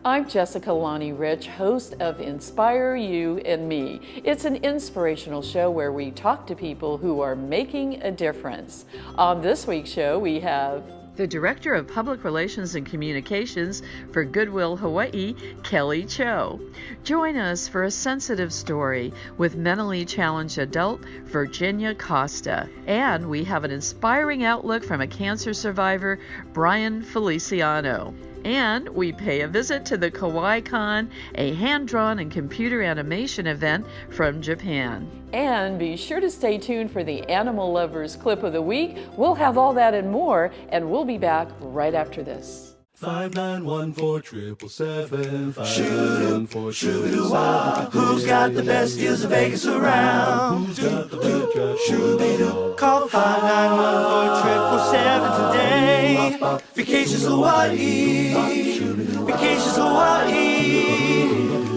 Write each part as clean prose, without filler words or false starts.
I'm Jessica Lonnie Rich, host of Inspire You and Me. It's an inspirational show where we talk to people who are making a difference. On this week's show, we have the Director of Public Relations and Communications for Goodwill Hawaii, Kelley Cho. Join us for a sensitive story with mentally challenged adult Virginia Costa. And we have an inspiring outlook from a cancer survivor, Bryan Feliciano. And we pay a visit to the Kawaii Kon, a hand-drawn and computer animation event from Japan. And be sure to stay tuned for the Animal Lovers Clip of the Week. We'll have all that and more, and we'll be back right after this. 5914-777. Shoot-a-wah. Who's got the best deals in Vegas around? Who's got the best job? Shoot-a-doo. Call 5914-777 today. Vacations Hawaii. Vacations Hawaii.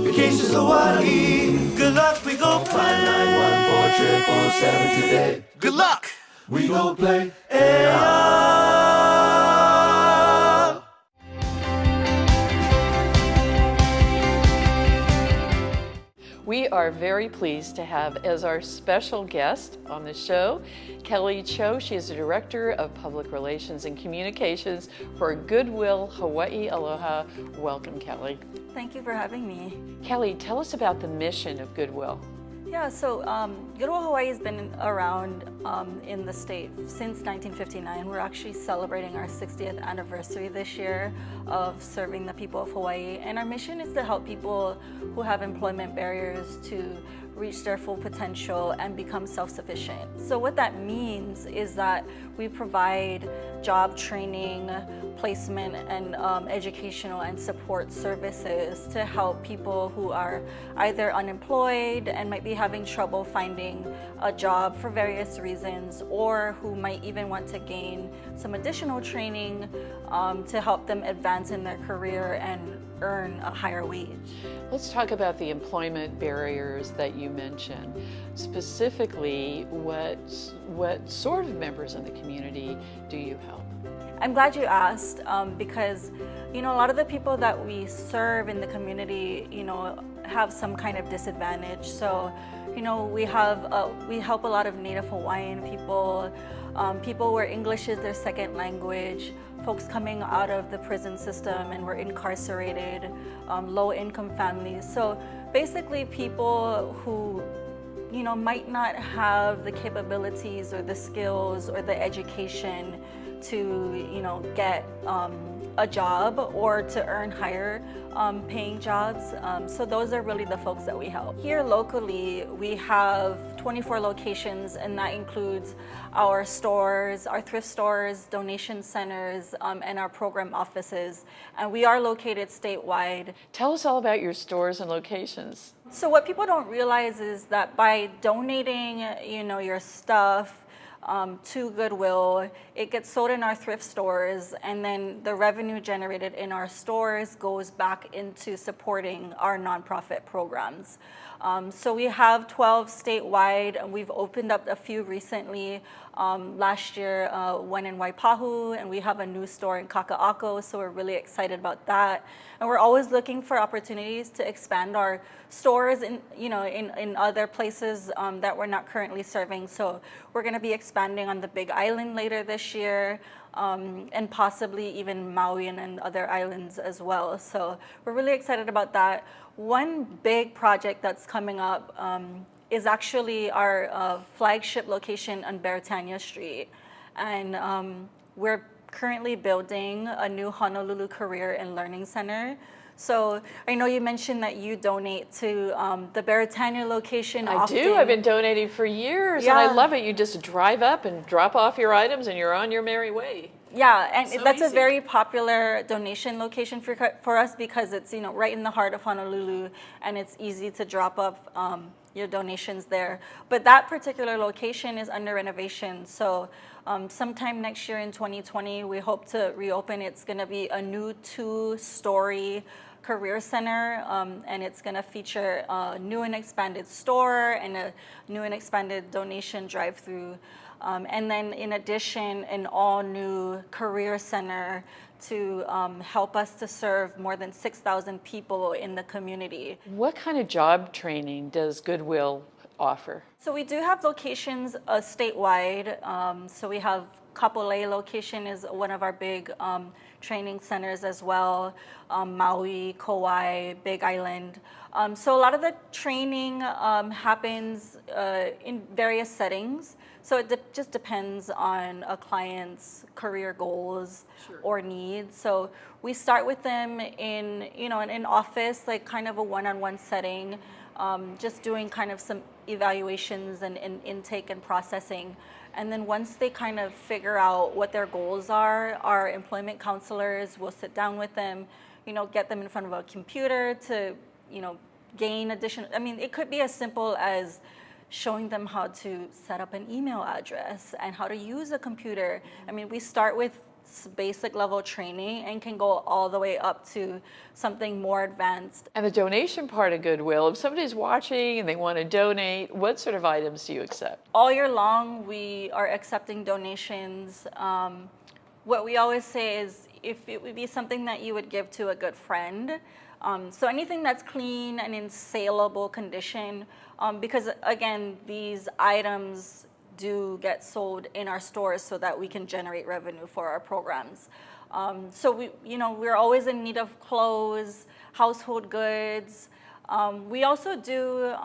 Vacations Hawaii. Good luck, we go play. 5914-777 today. Good luck, we go play. We are very pleased to have as our special guest on the show, Kelley Cho. She is the Director of Public Relations and Communications for Goodwill Hawaii. Aloha. Welcome, Kelley. Thank you for having me. Kelley, tell us about the mission of Goodwill. Yeah, so Goodwill Hawaii has been around in the state since 1959. We're actually celebrating our 60th anniversary this year of serving the people of Hawaii. And our mission is to help people who have employment barriers to reach their full potential and become self-sufficient. So what that means is that we provide job training, placement, and educational and support services to help people who are either unemployed and might be having trouble finding a job for various reasons, or who might even want to gain some additional training to help them advance in their career and earn a higher wage. Let's talk about the employment barriers that you mentioned. Specifically, what sort of members in the community do you help? I'm glad you asked because, a lot of the people that we serve in the community, have some kind of disadvantage. So, we help a lot of Native Hawaiian people, people where English is their second language, folks coming out of the prison system and were incarcerated, low-income families. So basically people who might not have the capabilities or the skills or the education to get a job or to earn higher paying jobs. So those are really the folks that we help. Here locally, we have 24 locations, and that includes our stores, our thrift stores, donation centers, and our program offices. And we are located statewide. Tell us all about your stores and locations. So what people don't realize is that by donating, your stuff, to Goodwill, it gets sold in our thrift stores, and then the revenue generated in our stores goes back into supporting our nonprofit programs. So we have 12 statewide, and we've opened up a few recently. Last year, one in Waipahu, and we have a new store in Kaka'ako, so we're really excited about that. And we're always looking for opportunities to expand our stores in other places that we're not currently serving. So we're going to be expanding on the Big Island later this year, and possibly even Maui and other islands as well. So we're really excited about that. One big project that's coming up is actually our flagship location on Beretania Street. And we're currently building a new Honolulu Career and Learning Center. So I know you mentioned that you donate to the Beretania location often. I do. I've been donating for years, and I love it. You just drive up and drop off your items, and you're on your merry way. Yeah, and so that's easy. A very popular donation location for us because it's right in the heart of Honolulu, and it's easy to drop off your donations there. But that particular location is under renovation, so sometime next year in 2020, we hope to reopen. It's going to be a new 2-story career center, and it's going to feature a new and expanded store and a new and expanded donation drive-through. And then in addition, an all-new career center to help us to serve more than 6,000 people in the community. What kind of job training does Goodwill offer? So we do have locations statewide. So we have Kapolei location is one of our big training centers as well. Maui, Kauai, Big Island. So a lot of the training happens in various settings. So it just depends on a client's career goals or needs. So we start with them in an office, like kind of a one-on-one setting, just doing kind of some evaluations and intake and processing. And then once they kind of figure out what their goals are, our employment counselors will sit down with them, get them in front of a computer to, gain additional. I mean, it could be as simple as showing them how to set up an email address and how to use a computer. I mean, we start with basic level training and can go all the way up to something more advanced. And the donation part of Goodwill, if somebody's watching and they want to donate, what sort of items do you accept? All year long, we are accepting donations. What we always say is if it would be something that you would give to a good friend, so anything that's clean and in saleable condition, because again, these items do get sold in our stores so that we can generate revenue for our programs. So we're always in need of clothes, household goods. We also do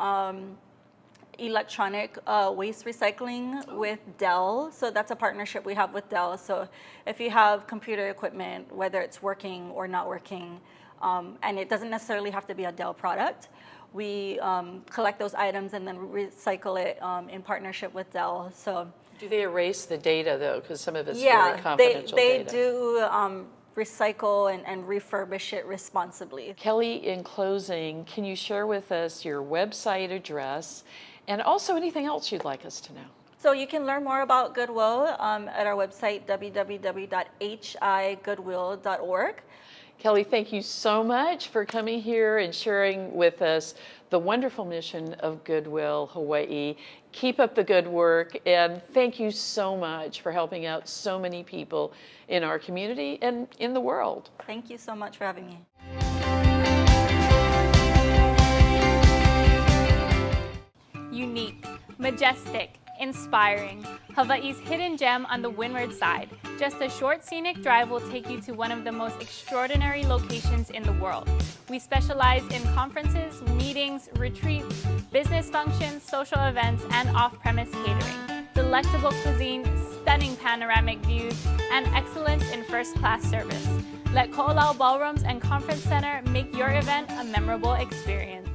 electronic waste recycling with Dell. So that's a partnership we have with Dell. So if you have computer equipment, whether it's working or not working, and it doesn't necessarily have to be a Dell product, we collect those items and then recycle it in partnership with Dell. So do they erase the data though? Because some of it's very confidential they data. do recycle and refurbish it responsibly. Kelley, in closing, can you share with us your website address and also anything else you'd like us to know? So you can learn more about Goodwill at our website, www.higoodwill.org. Kelley, thank you so much for coming here and sharing with us the wonderful mission of Goodwill Hawaii. Keep up the good work, and thank you so much for helping out so many people in our community and in the world. Thank you so much for having me. Unique, majestic, inspiring. Hawaii's hidden gem on the windward side. Just a short scenic drive will take you to one of the most extraordinary locations in the world. We specialize in conferences, meetings, retreats, business functions, social events, and off-premise catering. Delectable cuisine, stunning panoramic views, and excellence in first-class service. Let Ko'olau Ballrooms and Conference Center make your event a memorable experience.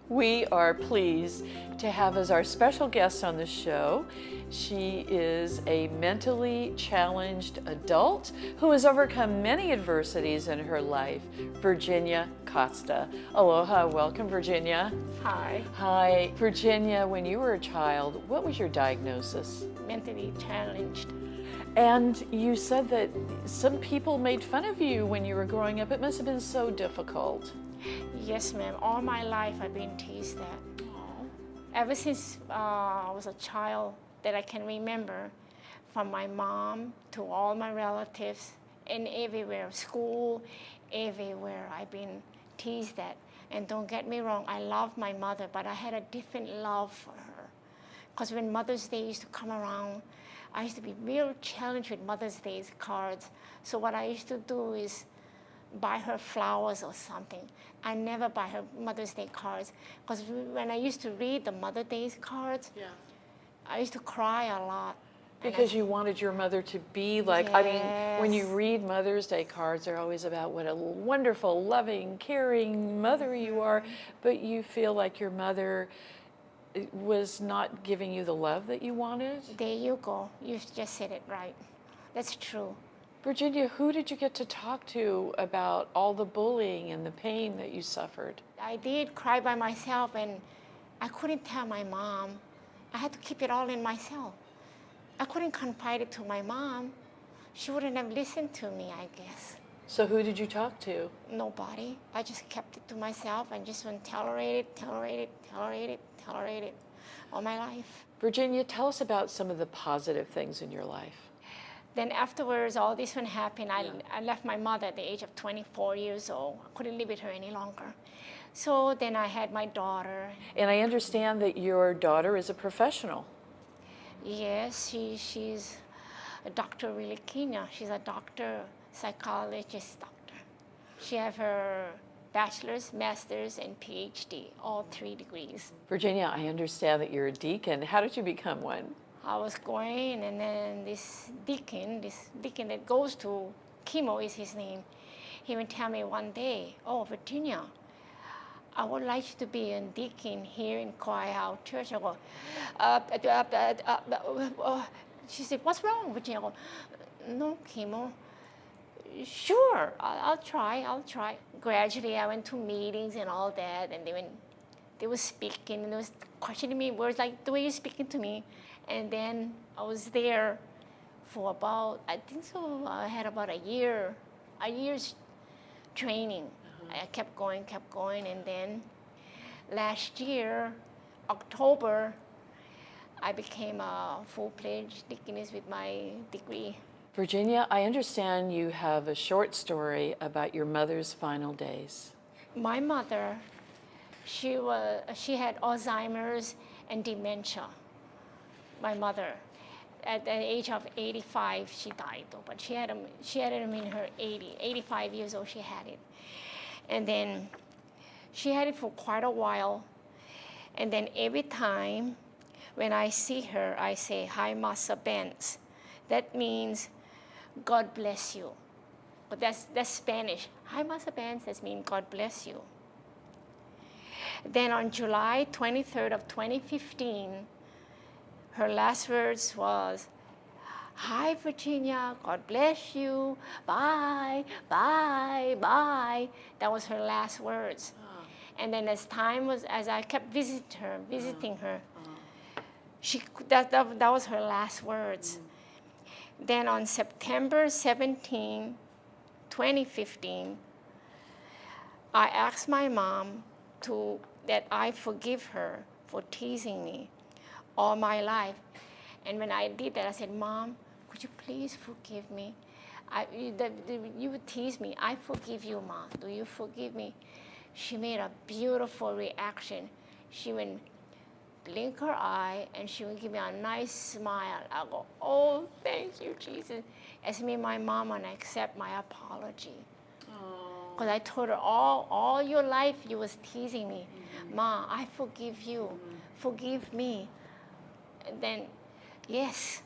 We are pleased to have as our special guest on the show. She is a mentally challenged adult who has overcome many adversities in her life, Virginia Costa. Aloha, welcome Virginia. Hi, Hi. Virginia, when you were a child, what was your diagnosis? mentally challenged. And you said that some people made fun of you when you were growing up. It must have been so difficult. Yes, ma'am. All my life I've been teased at. Ever since I was a child that I can remember, from my mom to all my relatives and everywhere, school, everywhere I've been teased at. And don't get me wrong, I love my mother, but I had a different love for her. Because when Mother's Day used to come around, I used to be real challenged with Mother's Day cards. So what I used to do is buy her flowers or something. I never buy her Mother's Day cards, because when I used to read the Mother's Day cards, I used to cry a lot. Because you wanted your mother to be like, I mean, when you Yes. read Mother's Day cards, they're always about what a wonderful, loving, caring mother you are, but you feel like your mother was not giving you the love that you wanted? There you go. You just said it right. That's true. Virginia, who did you get to talk to about all the bullying and the pain that you suffered? I did cry by myself, and I couldn't tell my mom. I had to keep it all in myself. I couldn't confide it to my mom. She wouldn't have listened to me, I guess. So who did you talk to? Nobody. I just kept it to myself and just went tolerate it all my life. Virginia, tell us about some of the positive things in your life. Then afterwards, all this one happened. I left my mother at the age of 24 years old. I couldn't live with her any longer. So then I had my daughter. And I understand that your daughter is a professional. Yes, she's a Dr. Feliciano. She's a doctor, psychologist doctor. She has her bachelor's, master's, and PhD, all 3 degrees. Virginia, I understand that you're a deacon. How did you become one? I was going, and then this deacon that goes to chemo is his name. He would tell me one day, "Oh, Virginia, I would like you to be a deacon here in Kawaii Church." I go, she said, "What's wrong, Virginia?" I go, "No chemo." "Sure, I'll try. Gradually, I went to meetings and all that, and they were speaking, and they was questioning me words like the way you're speaking to me. And then I was there for about, I think so, I had about a year's training. I kept going, and then last year, October, I became a full-fledged deaconess with my degree. Virginia, I understand you have a short story about your mother's final days. My mother, she had Alzheimer's and dementia. My mother, at the age of 85, she died though, but she had it in her 85 years old, she had it. And then she had it for quite a while. And then every time when I see her, I say, "Hi, Masa Benz." That means, "God bless you." But that's Spanish. "Hi, Masa Benz," that means God bless you. Then on July 23rd of 2015, her last words was, "Hi, Virginia, God bless you, bye, bye, bye." That was her last words. And then as I kept visiting her, that was her last words. Then on September 17, 2015, I asked my mom that I forgive her for teasing me all my life. And when I did that, I said, "Mom, could you please forgive me? You would tease me. I forgive you, Mom. Do you forgive me?" She made a beautiful reaction. She would blink her eye, and she would give me a nice smile. I go, "Oh, thank you, Jesus." As me, my mom, and accept my apology. Because I told her, all your life you was teasing me. "Ma, I forgive you. Forgive me." And then, yes.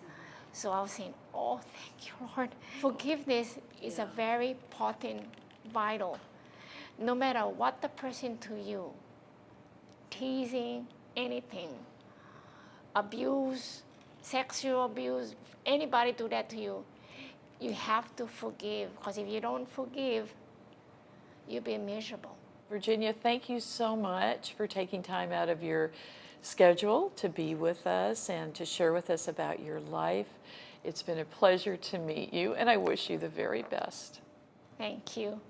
So I was saying, "Oh, thank you, Lord." Forgiveness is a very important, vital. No matter what the person to you, teasing, anything, abuse, sexual abuse, anybody do that to you, you have to forgive. Because if you don't forgive, you'll be miserable. Virginia, thank you so much for taking time out of your schedule to be with us and to share with us about your life. It's been a pleasure to meet you, and I wish you the very best. Thank you.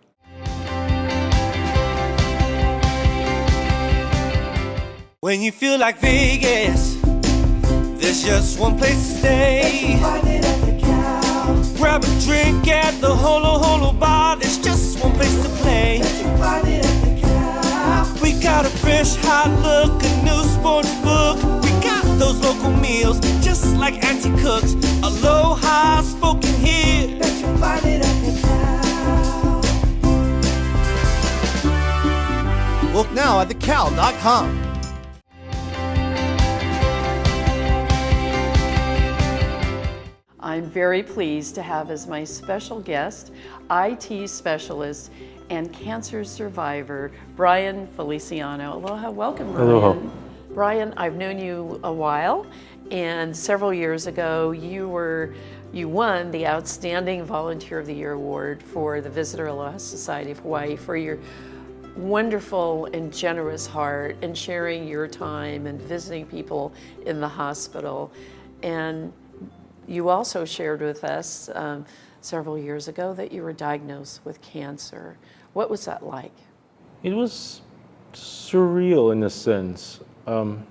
When you feel like Vegas, there's just one place to stay. Grab a drink at the Holo Holo bar. There's just one place to play. We got a fresh, hot look, a new sports book. We got those local meals, just like Auntie cooks. Aloha spoken here. Bet you find it at the Cow. Book now at thecow.com. I'm very pleased to have as my special guest, IT specialist and cancer survivor, Bryan Feliciano. Aloha, welcome, Bryan. Aloha. Bryan, I've known you a while, and several years ago you won the Outstanding Volunteer of the Year Award for the Visitor Aloha Society of Hawaii for your wonderful and generous heart and sharing your time and visiting people in the hospital. And you also shared with us several years ago that you were diagnosed with cancer. What was that like? It was surreal in a sense. I'm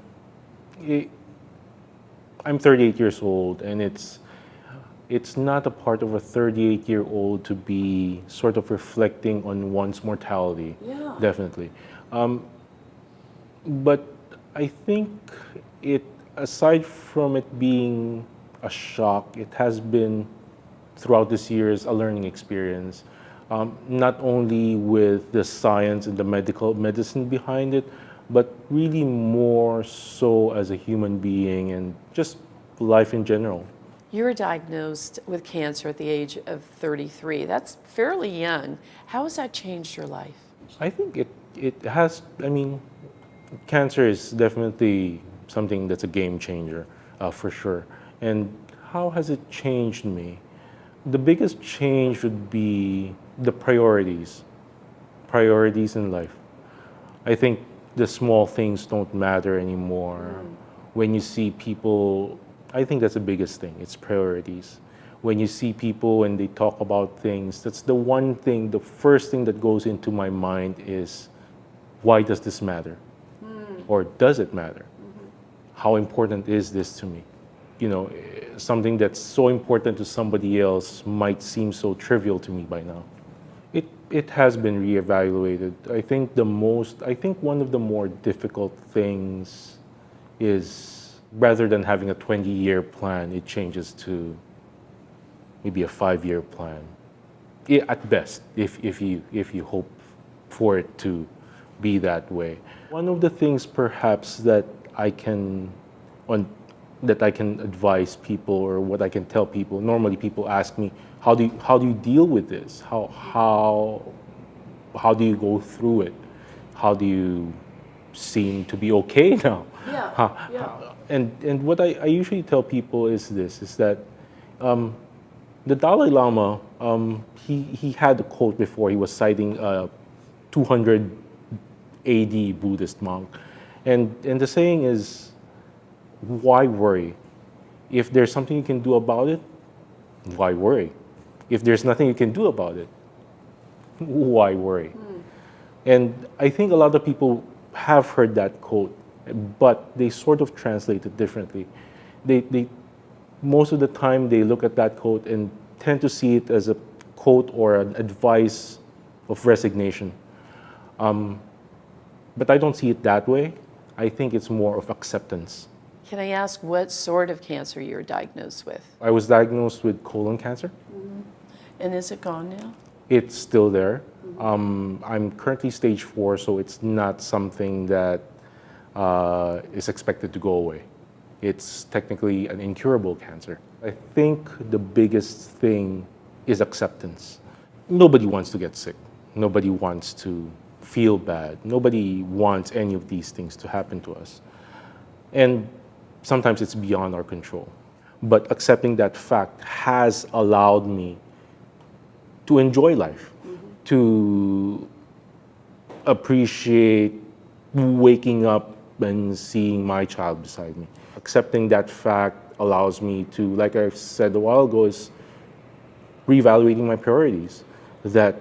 38 years old, and it's not a part of a 38-year-old to be sort of reflecting on one's mortality. Yeah. Definitely. But I think aside from it being a shock, it has been throughout this years a learning experience. Not only with the science and the medicine behind it, but really more so as a human being and just life in general. You were diagnosed with cancer at the age of 33. That's fairly young. How has that changed your life? I think it has, cancer is definitely something that's a game changer, for sure. And how has it changed me? The biggest change would be the priorities in life. I think the small things don't matter anymore. When you see people, I think that's the biggest thing, it's priorities. When you see people and they talk about things, that's the one thing, the first thing that goes into my mind is, why does this matter? Or does it matter? How important is this to me? Something that's so important to somebody else might seem so trivial to me by now. It has been reevaluated. I think one of the more difficult things is, rather than having a 20-year plan, it changes to maybe a 5-year plan. At best, if you hope for it to be that way. One of the things perhaps that I can advise people, or what I can tell people, normally people ask me, how do you deal with this? How do you go through it? How do you seem to be okay now? Yeah. And what I usually tell people is that the Dalai Lama, he had a quote before. He was citing a 200 AD Buddhist monk. And the saying is, why worry? If there's something you can do about it, why worry? If there's nothing you can do about it, why worry? And I think a lot of people have heard that quote, but they sort of translate it differently. They most of the time they look at that quote and tend to see it as a quote or an advice of resignation. But I don't see it that way. I think it's more of acceptance. Can I ask what sort of cancer you were diagnosed with? I was diagnosed with colon cancer. And is it gone now? It's still there. I'm currently stage 4, so it's not something that is expected to go away. It's technically an incurable cancer. I think the biggest thing is acceptance. Nobody wants to get sick. Nobody wants to feel bad. Nobody wants any of these things to happen to us. And sometimes it's beyond our control. But accepting that fact has allowed me to enjoy life, to appreciate waking up and seeing my child beside me. Accepting that fact allows me to, like I said a while ago, is reevaluating my priorities. That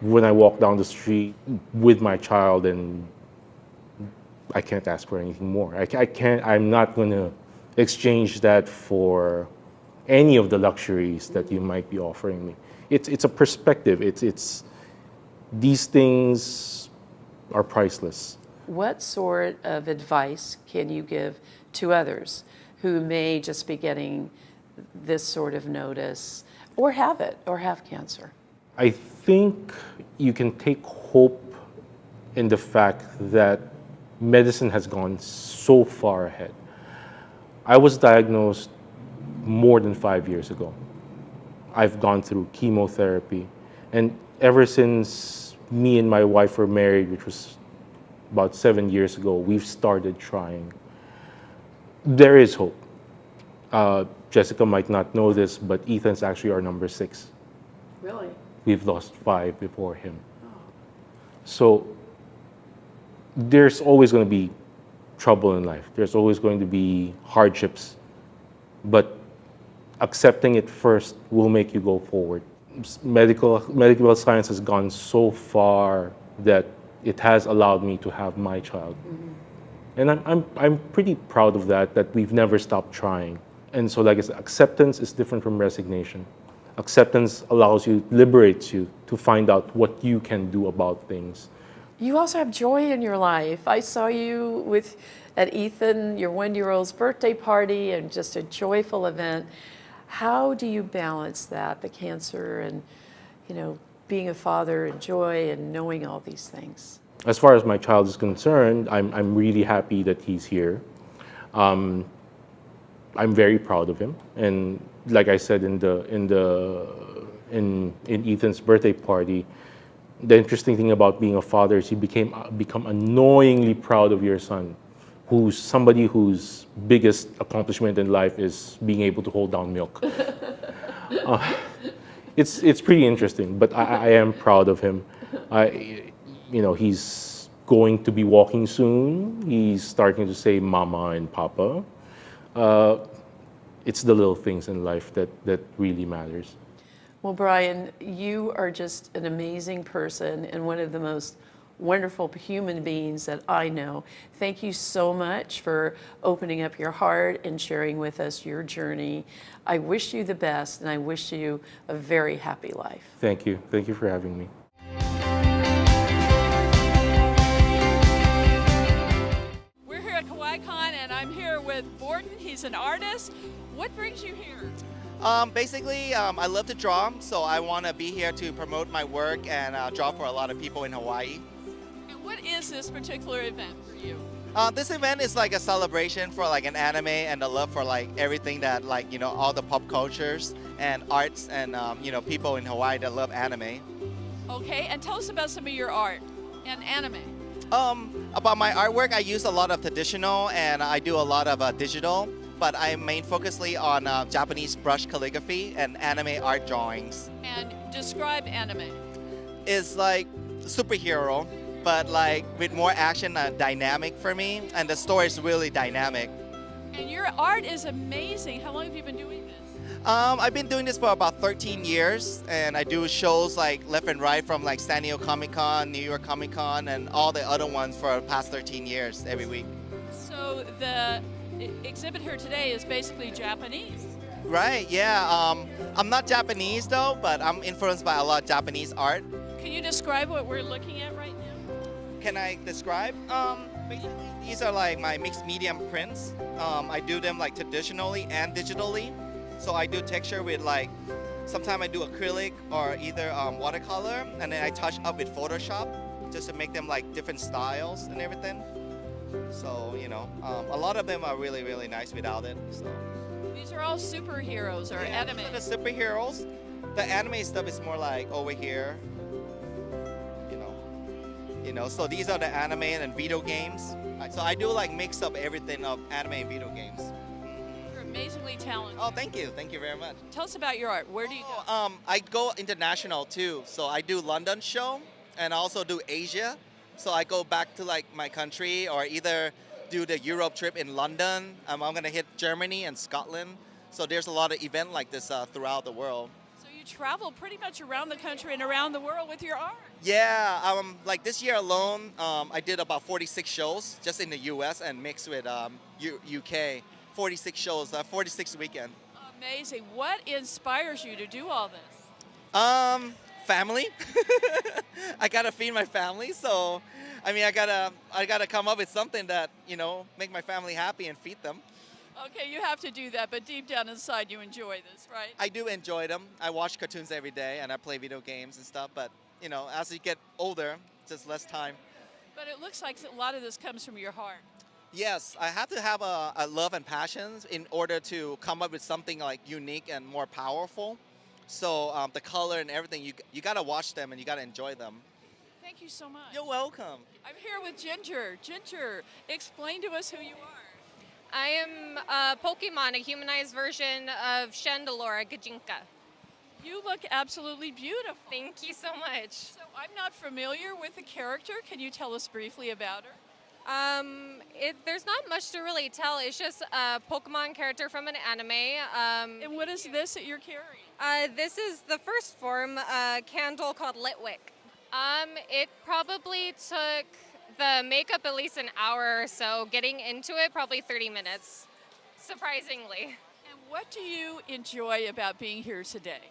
when I walk down the street with my child, and I can't ask for anything more. I'm not going to exchange that for any of the luxuries that you might be offering me. It's a perspective. It's these things are priceless. What sort of advice can you give to others who may just be getting this sort of notice, or have it, or have cancer? I think you can take hope in the fact that medicine has gone so far ahead. I was diagnosed more than 5 years ago. I've gone through chemotherapy, and ever since me and my wife were married, which was about 7 years ago, we've started trying. There is hope. Jessica might not know this, but Ethan's actually our number 6. Really? We've lost 5 before him. So there's always going to be trouble in life. There's always going to be hardships. But accepting it first will make you go forward. Medical science has gone so far that it has allowed me to have my child. And I'm pretty proud of that we've never stopped trying. And so, like I said, acceptance is different from resignation. Acceptance allows you, liberates you to find out what you can do about things. You also have joy in your life. I saw you at Ethan, your 1-year-old's birthday party, and just a joyful event. How do you balance that, the cancer and, being a father and joy and knowing all these things? As far as my child is concerned, I'm really happy that he's here. I'm very proud of him, and like I said in Ethan's birthday party, the interesting thing about being a father is you become annoyingly proud of your son, who's somebody whose biggest accomplishment in life is being able to hold down milk. It's pretty interesting, but I am proud of him. He's going to be walking soon. He's starting to say mama and papa. It's the little things in life that really matters. Well, Bryan, you are just an amazing person and one of the most wonderful human beings that I know. Thank you so much for opening up your heart and sharing with us your journey. I wish you the best, and I wish you a very happy life. Thank you. Thank you for having me. We're here at Kawaii Kon, and I'm here with Bordin. He's an artist. What brings you here? Basically, I love to draw, so I want to be here to promote my work and draw for a lot of people in Hawaii. And what is this particular event for you? This event is like a celebration for like an anime and the love for like everything that all the pop cultures and arts and people in Hawaii that love anime. Okay, and tell us about some of your art and anime. About my artwork, I use a lot of traditional and I do a lot of digital, but I main focusly on Japanese brush calligraphy and anime art drawings. And describe anime. It's like superhero, but like with more action and dynamic for me, and the story is really dynamic. And your art is amazing. How long have you been doing this? I've been doing this for about 13 years, and I do shows like left and right from like San Diego Comic Con, New York Comic Con, and all the other ones for the past 13 years every week. So the exhibit here today is basically Japanese. Right, yeah. I'm not Japanese though, but I'm influenced by a lot of Japanese art. Can you describe what we're looking at right now? Can I describe? Basically, these are like my mixed medium prints. I do them like traditionally and digitally. So I do texture with like, sometimes I do acrylic or either watercolor, and then I touch up with Photoshop just to make them like different styles and everything. So, a lot of them are really, really nice without it. So. These are all superheroes or anime. These are the superheroes. The anime stuff is more like over here. So these are the anime and video games. So I do like mix up everything of anime and video games. You're amazingly talented. Oh, thank you. Thank you very much. Tell us about your art. Where do you go? I go international too. So I do London show and I also do Asia. So I go back to like my country or either do the Europe trip in London. I'm going to hit Germany and Scotland. So there's a lot of events like this throughout the world. So you travel pretty much around the country and around the world with your art. Yeah, like this year alone, I did about 46 shows just in the US and mixed with UK. 46 shows, 46 weekend. Amazing. What inspires you to do all this? Family. I gotta feed my family, so I gotta come up with something that make my family happy and feed them. Okay, you have to do that, but deep down inside you enjoy this, right? I do enjoy them. I watch cartoons every day and I play video games and stuff, but as you get older, just less time. But it looks like a lot of this comes from your heart. Yes, I have to have a love and passion in order to come up with something like unique and more powerful. So the color and everything, you gotta watch them and you gotta enjoy them. Thank you so much. You're welcome. I'm here with Ginger. Ginger, explain to us who you are. I am a Pokemon, a humanized version of Chandelure Gajinka. You look absolutely beautiful. Thank you so much. So I'm not familiar with the character. Can you tell us briefly about her? There's not much to really tell. It's just a Pokemon character from an anime. And what is this that you're carrying? This is the first form, a candle called Litwick. It probably took the makeup at least an hour or so. Getting into it, probably 30 minutes, surprisingly. And what do you enjoy about being here today?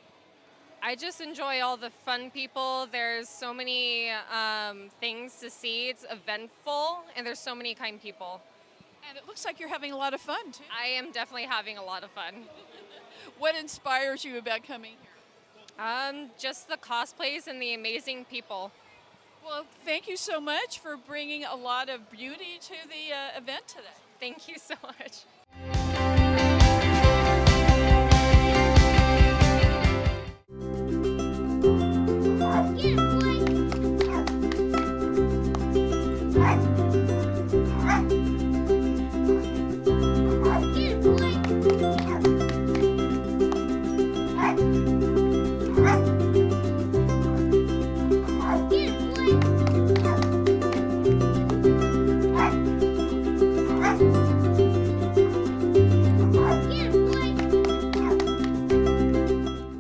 I just enjoy all the fun people. There's so many things to see. It's eventful, and there's so many kind people. And it looks like you're having a lot of fun, too. I am definitely having a lot of fun. What inspires you about coming here? Just the cosplays and the amazing people. Well, thank you so much for bringing a lot of beauty to the event today. Thank you so much.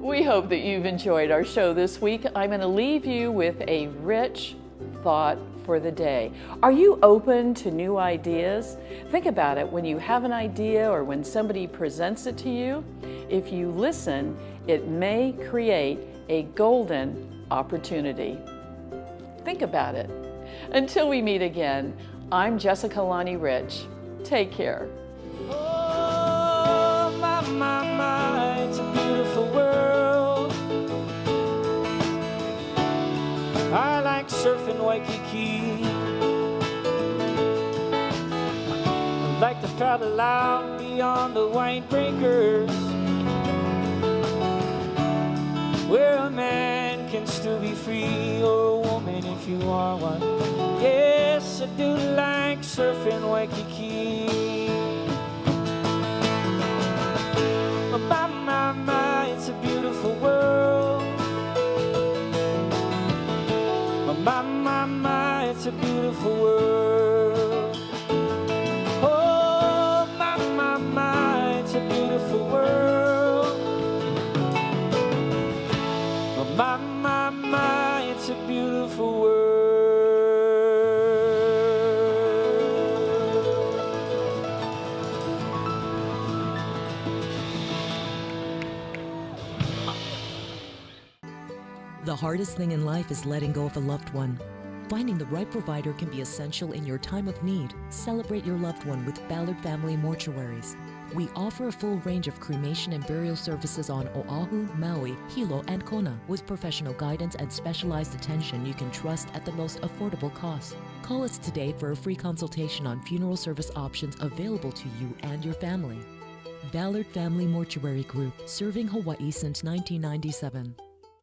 We hope that you've enjoyed our show this week. I'm going to leave you with a rich thought for the day. Are you open to new ideas? Think about it when you have an idea or when somebody presents it to you. If you listen, it may create a golden opportunity. Think about it. Until we meet again, I'm Jessica Lonnie Rich. Take care. Oh, my, it's a beautiful world. I like surfing Waikiki. I like to paddle out beyond the white breakers, where a man can still be free, or a woman if you are one. Yes, I do like surfing Waikiki. My, it's a beautiful world. My, it's a beautiful world. Oh, my, it's a beautiful world. My, it's a beautiful world. The hardest thing in life is letting go of a loved one. Finding the right provider can be essential in your time of need. Celebrate your loved one with Ballard Family Mortuaries. We offer a full range of cremation and burial services on Oahu, Maui, Hilo, and Kona with professional guidance and specialized attention you can trust at the most affordable cost. Call us today for a free consultation on funeral service options available to you and your family. Ballard Family Mortuary Group, serving Hawaii since 1997.